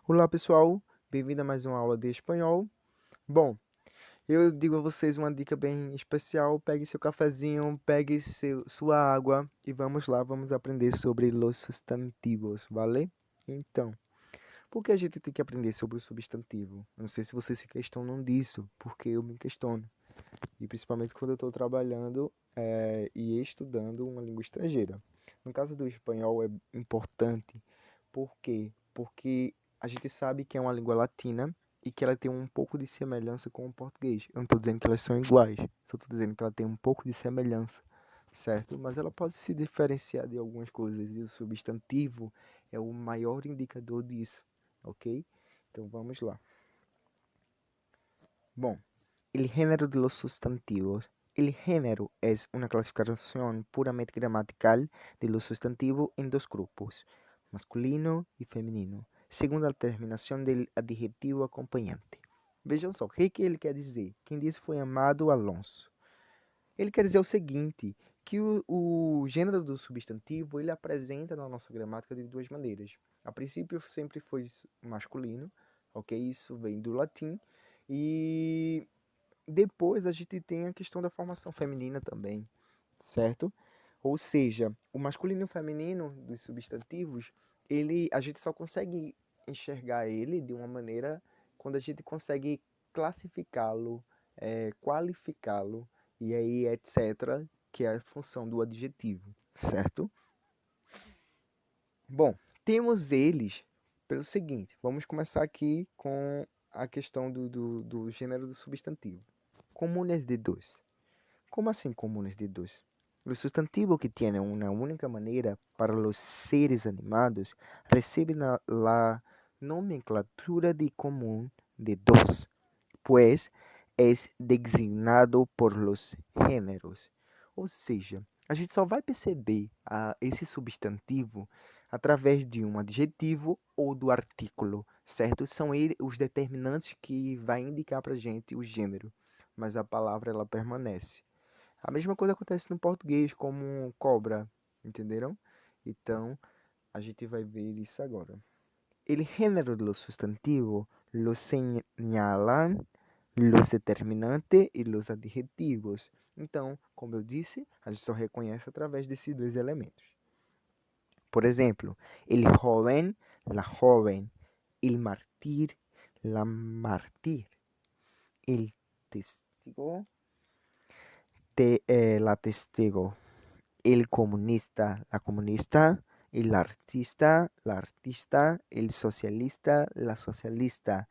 Olá pessoal, bem-vindo a mais uma aula de espanhol. Bom, eu digo a vocês uma dica bem especial: pegue seu cafezinho, pegue sua água e vamos lá, vamos aprender sobre los substantivos, vale? Então, por que a gente tem que aprender sobre o substantivo? Eu não sei se vocês se questionam disso, porque eu me questiono, e principalmente quando eu estou trabalhando e estudando uma língua estrangeira. No caso do espanhol é importante, por quê? Porque a gente sabe que é uma língua latina e que ela tem um pouco de semelhança com o português. Eu não estou dizendo que elas são iguais, só estou dizendo que ela tem um pouco de semelhança, certo? Mas ela pode se diferenciar de algumas coisas e o substantivo é o maior indicador disso, ok? Então vamos lá. Bom, el género de los sustantivos. El género es una clasificación puramente gramatical de los sustantivos en dos grupos, masculino y feminino, según la terminación del adjetivo acompañante. Vejam só, o que ele quer dizer? Quem disse foi Amado Alonso. Ele quer dizer o seguinte, que o gênero do substantivo ele apresenta na nossa gramática de duas maneiras. A princípio sempre foi masculino, ok? Isso vem do latim. E depois a gente tem a questão da formação feminina também, certo? Ou seja, o masculino e o feminino dos substantivos, a gente só consegue enxergar ele de uma maneira quando a gente consegue classificá-lo, qualificá-lo e aí etc, que é a função do adjetivo, certo? Bom, temos eles pelo seguinte, vamos começar aqui com a questão do gênero do substantivo. Comunes de dos. ¿Cómo así comunes de dos? Los sustantivos que tienen una única manera para los seres animados reciben la nomenclatura de común de dos, pues es designado por los géneros. Ou seja, a gente só vai perceber esse substantivo através de um adjetivo ou do artículo, certo? São os determinantes que vai indicar para a gente o gênero, mas a palavra ela permanece. A mesma coisa acontece no português, como cobra, entenderam? Então, a gente vai ver isso agora. El género de los sustantivos lo señalan los determinantes e los adjetivos. Então, como eu disse, a gente só reconhece através desses dois elementos. Por exemplo, el joven, la joven, el martir, la martir, el testigo, la testigo, el comunista, la comunista, el artista, la artista, el socialista, la socialista.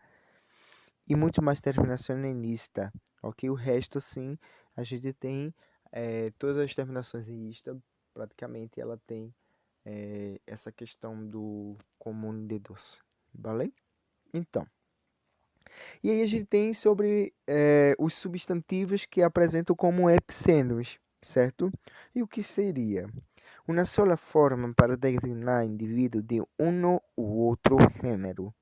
E muito mais terminação em lista, ok? O resto, sim, a gente tem todas as terminações em lista, praticamente ela tem essa questão do comum de dos, vale? Então, e aí a gente tem sobre os substantivos que apresentam como epicênios, certo? E o que seria? Uma sola forma para designar indivíduo de um ou outro gênero,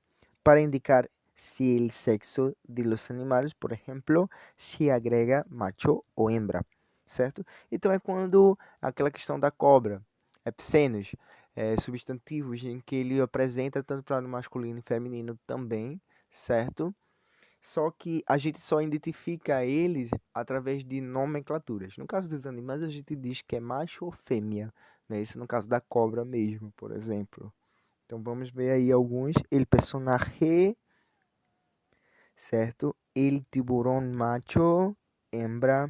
para indicar si el sexo de los animales, por exemplo, se agrega macho ou hembra, certo? Então é quando aquela questão da cobra, epicênios, substantivos em que ele apresenta tanto para o masculino e feminino também, certo? Só que a gente só identifica eles através de nomenclaturas. No caso dos animais, a gente diz que é macho ou fêmea, né? Isso no caso da cobra mesmo, por exemplo. Então vamos ver aí alguns. El personaje, certo? El tiburón macho, hembra.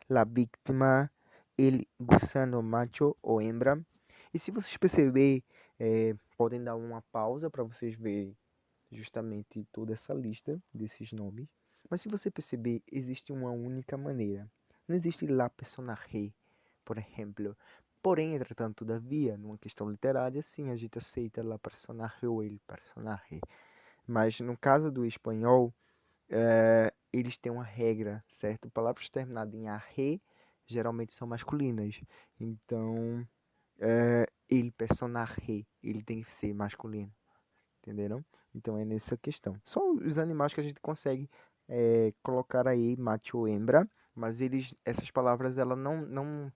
La víctima, el gusano macho ou hembra. E se vocês perceberem, podem dar uma pausa para vocês verem justamente toda essa lista desses nomes. Mas se você perceber, existe uma única maneira. Não existe la personaje, por exemplo. Porém, entretanto, todavia, numa questão literária, sim, a gente aceita la personaje ou el personaje. Mas no caso do espanhol, eles têm uma regra, certo? Palavras terminadas em arre geralmente são masculinas. Então, ele personaje, ele tem que ser masculino. Entenderam? Então é nessa questão. Só os animais que a gente consegue colocar aí macho ou hembra, mas essas palavras ela não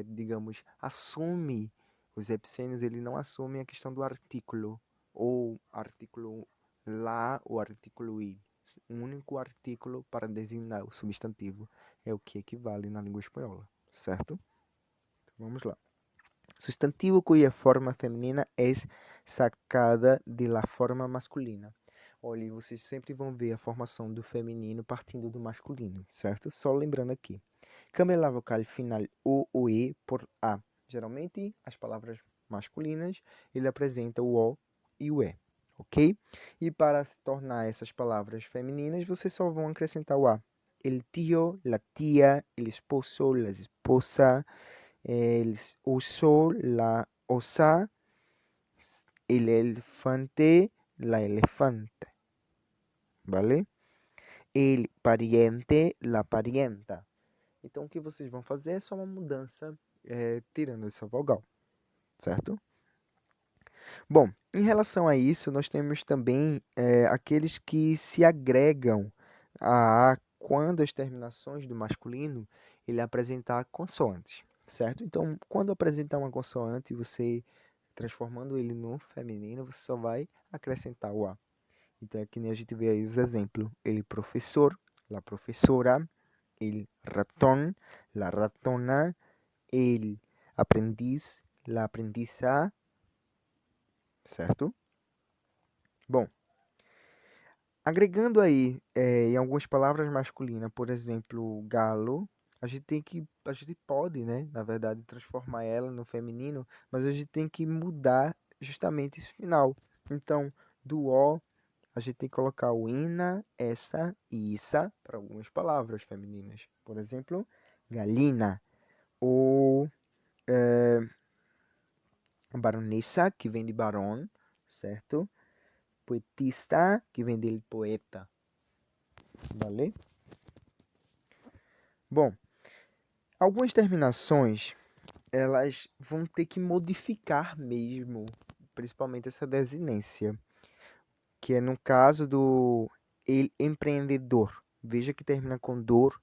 digamos, assume os epicênios, ele não assume a questão do artículo ou artículo lá ou artículo il. Um único artículo para designar o substantivo é o que equivale na língua espanhola, certo? Então, vamos lá. Sustantivo cuya forma feminina é sacada de la forma masculina. Olha, vocês sempre vão ver a formação do feminino partindo do masculino, certo? Só lembrando aqui. Cambia la vocal final o ou e por a. Geralmente, as palavras masculinas, ele apresenta o o e o e, ok? E para se tornar essas palavras femininas, vocês só vão acrescentar o a. El tío, la tía, el esposo, la esposa, el oso, la osa, el elefante, la elefante, ¿vale? El pariente, la parienta. Então, o que vocês vão fazer é só uma mudança tirando essa vogal, certo? Bom, em relação a isso, nós temos também aqueles que se agregam a quando as terminações do masculino ele apresentar consoantes, certo? Então, quando apresentar uma consoante, você transformando ele no feminino, você só vai acrescentar o a. Então, aqui a gente vê aí os exemplos. Ele professor, la professora, el ratón, la ratona, el aprendiz, la aprendiza, certo? Bom, agregando aí em algumas palavras masculinas, por exemplo, galo, a gente pode, né, na verdade, transformar ela no feminino, mas a gente tem que mudar justamente esse final. Então, do o, a gente tem que colocar o ina, essa e isa para algumas palavras femininas. Por exemplo, galina, ou baronesa, que vem de barón, certo? Poetista, que vem de poeta, vale? Bom, algumas terminações, elas vão ter que modificar mesmo, principalmente essa desinência, que é no caso do el empreendedor. Veja que termina com dor,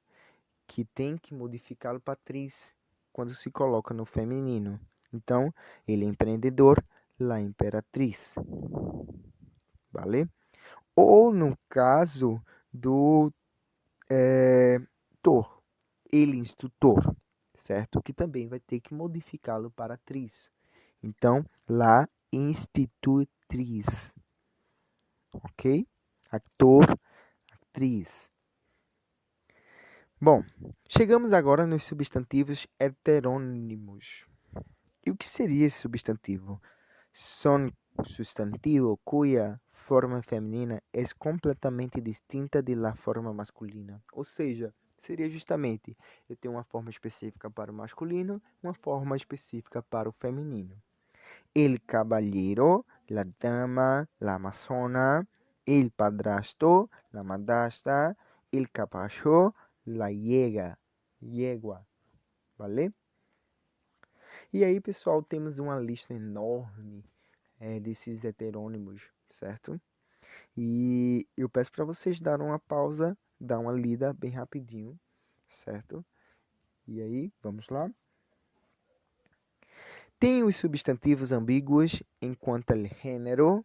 que tem que modificá-lo para atriz quando se coloca no feminino. Então, ele é empreendedor, la imperatriz, vale? Ou no caso do tor, ele instrutor, certo? Que também vai ter que modificá-lo para atriz. Então, la institutriz, ok? Ator, atriz. Bom, chegamos agora nos substantivos heterônimos. E o que seria esse substantivo? Son sustantivo cuya forma feminina é completamente distinta da forma masculina. Ou seja, seria justamente eu tenho uma forma específica para o masculino, uma forma específica para o feminino. El caballero, la dama, la amazona, el padrasto, la madrasta, el capacho, la yegua, vale? E aí, pessoal, temos uma lista enorme desses heterônimos, certo? E eu peço para vocês darem uma pausa, dar uma lida bem rapidinho, certo? E aí, vamos lá. Tem os substantivos ambíguos enquanto el gênero,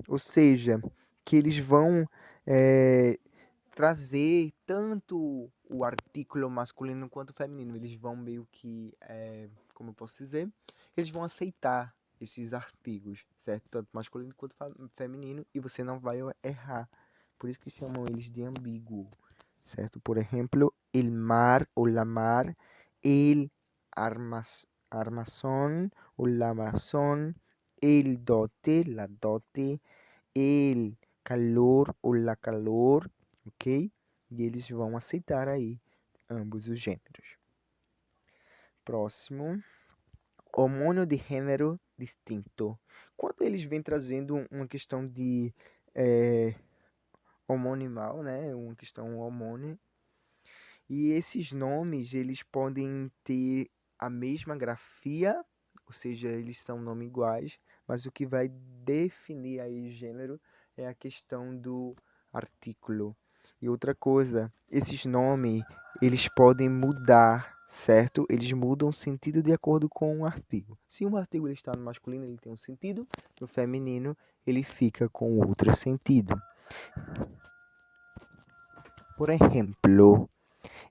ou seja, que eles vão trazer tanto o artículo masculino quanto feminino. Eles vão meio que, como eu posso dizer, eles vão aceitar esses artigos, certo? Tanto masculino quanto feminino, e você não vai errar. Por isso que chamam eles de ambíguo, certo? Por exemplo, el mar ou la mar, el armazón ou la amazón, el dote, la dote, el calor ou la calor, ok? E eles vão aceitar aí ambos os gêneros. Próximo. Homônio de gênero distinto. Quando eles vêm trazendo uma questão de homonimal, né? Uma questão homônima. E esses nomes, eles podem ter a mesma grafia, ou seja, eles são nomes iguais, mas o que vai definir aí o gênero é a questão do artículo. E outra coisa, esses nomes, eles podem mudar, certo? Eles mudam o sentido de acordo com o artigo. Se um artigo ele está no masculino, ele tem um sentido, no feminino, ele fica com outro sentido. Por exemplo,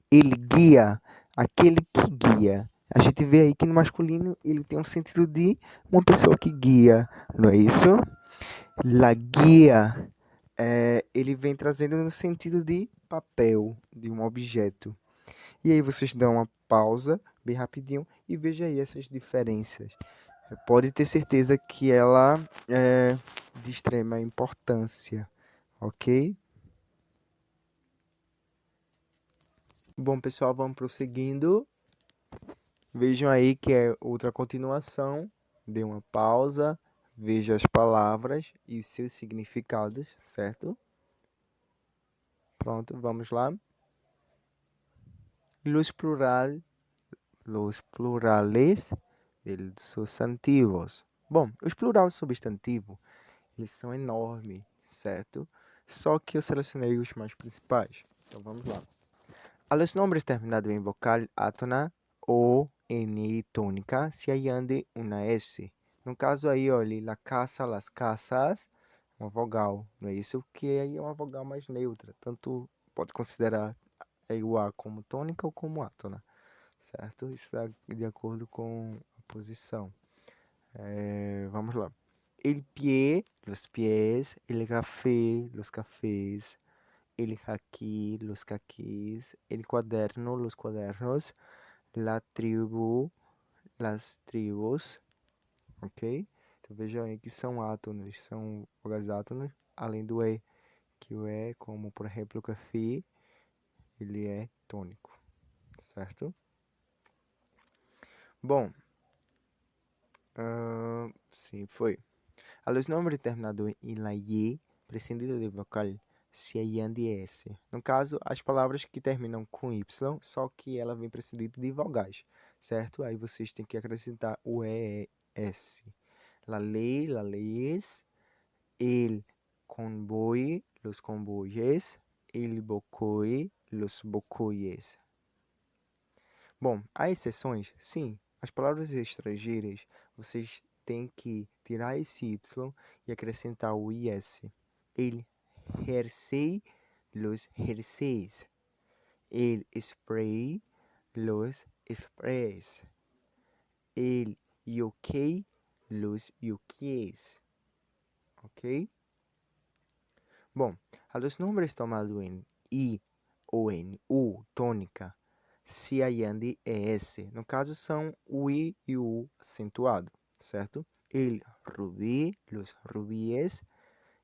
ele guia, aquele que guia. A gente vê aí que no masculino ele tem um sentido de uma pessoa que guia, não é isso? La guia, ele vem trazendo no sentido de papel, de um objeto. E aí vocês dão uma pausa bem rapidinho e veja aí essas diferenças. Pode ter certeza que ela é de extrema importância, ok? Bom, pessoal, vamos prosseguindo. Vejam aí que é outra continuação. Dê uma pausa, veja as palavras e os seus significados, certo? Pronto, vamos lá. Los plural, los plurales de sustantivos. Bom, os plurais substantivos, eles são enormes, certo? Só que eu selecionei os mais principais. Então vamos lá. A los nombres terminados en vocal átona o N tônica se añade una S. No caso aí, olha, la casa, las casas, uma vogal, não é isso? Que aí é uma vogal mais neutra. Tanto pode considerar o A como tônica ou como átona, certo? Isso é de acordo com a posição. Vamos lá. El pie, los pies, el café, los cafés, el caqui, los caquis, el cuaderno, los cuadernos, la tribo, las tribos, ok? Então vejam aí que são átonos, são vogais átonos, além do E, que o E, como por exemplo o café, ele é tônico, certo? Bom, sim, foi. A los nombres terminados em la Y, prescindido de vocal se de S. No caso, as palavras que terminam com Y, só que ela vem precedida de vogais, certo? Aí vocês têm que acrescentar o ES. La ley, la leyes, el convoy, los convoyes, el bocoi, los bocoies. Bom, há exceções? Sim. As palavras estrangeiras, vocês têm que tirar esse Y e acrescentar o IS. El jersey, los jerseys. El spray, los sprays. El yoke, los yokes. Ok? Bom, a los nombres tomados en I ou em U tônica, se añade ES. No caso, são o I e o U acentuado, certo? El rubí, los rubíes.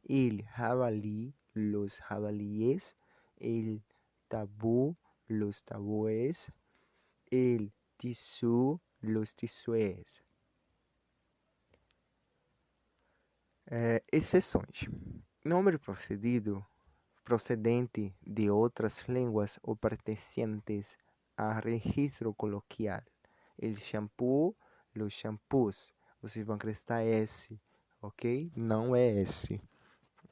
El jabalí, los jabalíes. El tabú, los tabúes. El tisú, los tissués. Exceções. Nome procedente de outras línguas ou pertencentes a registro coloquial. El shampoo, los shampoos. Vocês vão acrescentar S, ok? Não é S.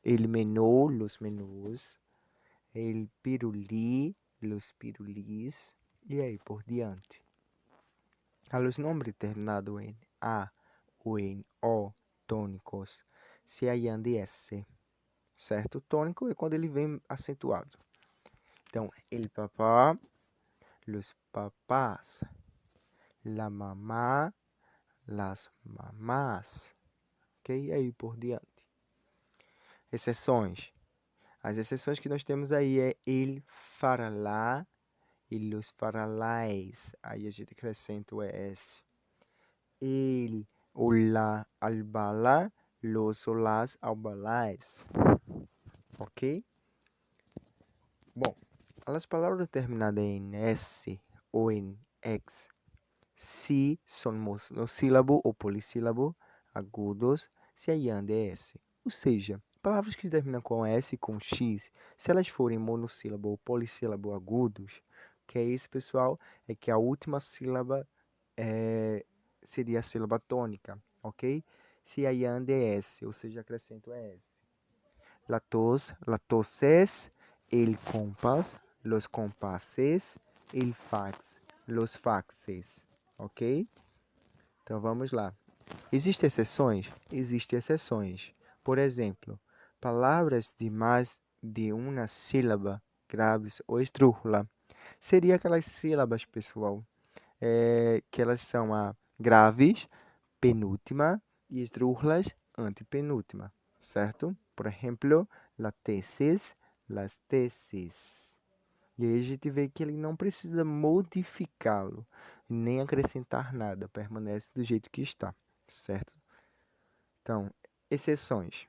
El menú, los menús. El piruli, los pirulis. E aí por diante. A los nombres terminados em A ou em O tônicos se añade S, certo? Tônico é quando ele vem acentuado. Então, el papá, los papás, la mamá, las mamás, ok? E aí por diante. Exceções. As exceções que nós temos aí é el faralá e los faralais. Aí a gente acrescenta o ES. El olá albala, los olás albalais. Ok? Bom, as palavras terminadas em S ou em X, se são monossílabo ou polissílabo agudos, se añade S. Ou seja, palavras que terminam com S e com X, se elas forem monossílabo ou polissílabo agudos, o que é isso, pessoal? É que a última sílaba seria a sílaba tônica, ok? Se añade S, ou seja, acrescento S. La tos, la toses, el compás, los compases, el fax, los faxes, ok? Então vamos lá. Existem exceções? Existem exceções. Por exemplo, palavras de mais de uma sílaba, graves ou esdrúxula. Seria aquelas sílabas, pessoal, que elas são a graves, penúltima, e esdrúxulas, antepenúltima, certo? Por exemplo, la tesis, las teses. E aí a gente vê que ele não precisa modificá-lo, nem acrescentar nada, permanece do jeito que está, certo? Então, exceções.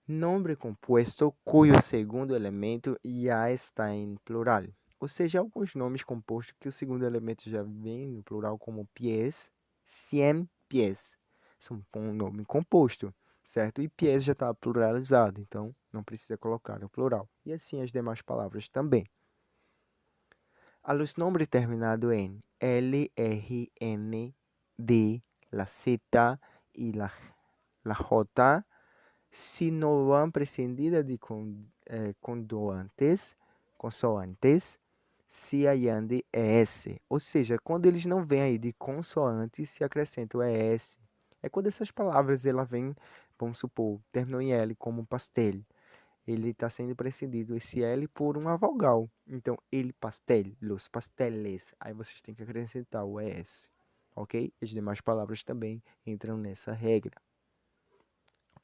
Nome composto cujo segundo elemento já está em plural. Ou seja, alguns nomes compostos que o segundo elemento já vem no plural, como pies, cien pies. São um nome composto, certo? E pies já está pluralizado, então não precisa colocar no plural. E assim as demais palavras também. A los nombres terminados en L, R, N, D, la Z y la J, si no van precedidas de consoantes, se añade ES. Ou seja, quando eles não vêm aí de consoantes, se acrescenta o ES. É quando essas palavras ela vêm, vamos supor, terminam em L, como pastel. Ele está sendo precedido esse L por uma vogal. Então, ele pastel, los pasteles. Aí vocês têm que acrescentar o ES. Ok? As demais palavras também entram nessa regra.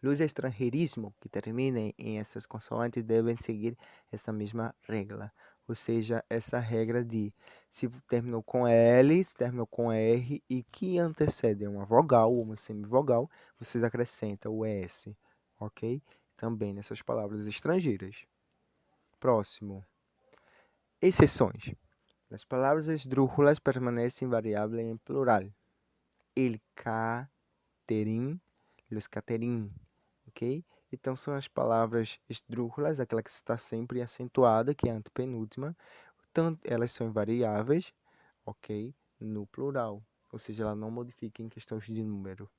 Los estrangeirismos que terminem em essas consoantes devem seguir essa mesma regra. Ou seja, essa regra de se terminou com L, se terminou com R e que antecede uma vogal ou uma semivogal, vocês acrescentam o S, ok? Também nessas palavras estrangeiras. Próximo. Exceções. As palavras esdrúxulas permanecem variáveis em plural. El caterin, los caterin, ok? Então, são as palavras esdrúxulas, aquela que está sempre acentuada, que é a antepenúltima. Tanto, elas são invariáveis, ok? No plural, ou seja, ela não modifica em questões de número.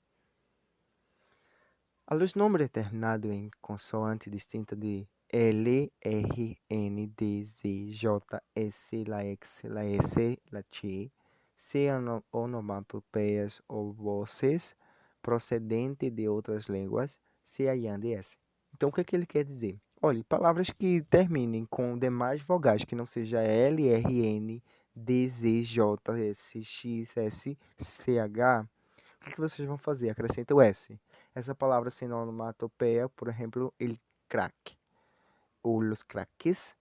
A los nombres terminados em consoante distinta de L, R, N, D, Z, J, S, la X, la S, la T, sean onomatopeias ou vozes procedentes de outras línguas, se añade S. Então, o que é que ele quer dizer? Olha, palavras que terminem com demais vogais, que não seja L, R, N, D, Z, J, S, X, S, C, H, o que vocês vão fazer? Acrescenta o S. Essa palavra sem onomatopeia, por exemplo, el crack, ou los craques,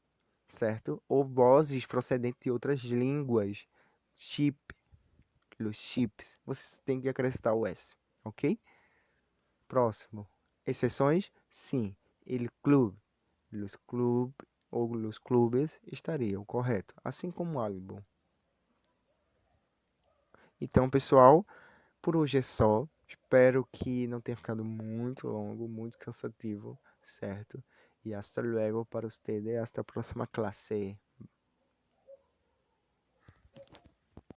certo? Ou vozes procedentes de outras línguas, chip, los chips. Vocês têm que acrescentar o S, ok? Próximo. Exceções? Sim. El club, los club ou los clubes estariam correto, assim como o álbum. Então, pessoal, por hoje é só. Espero que não tenha ficado muito longo, muito cansativo, certo? E hasta luego para ustedes, hasta a próxima clase.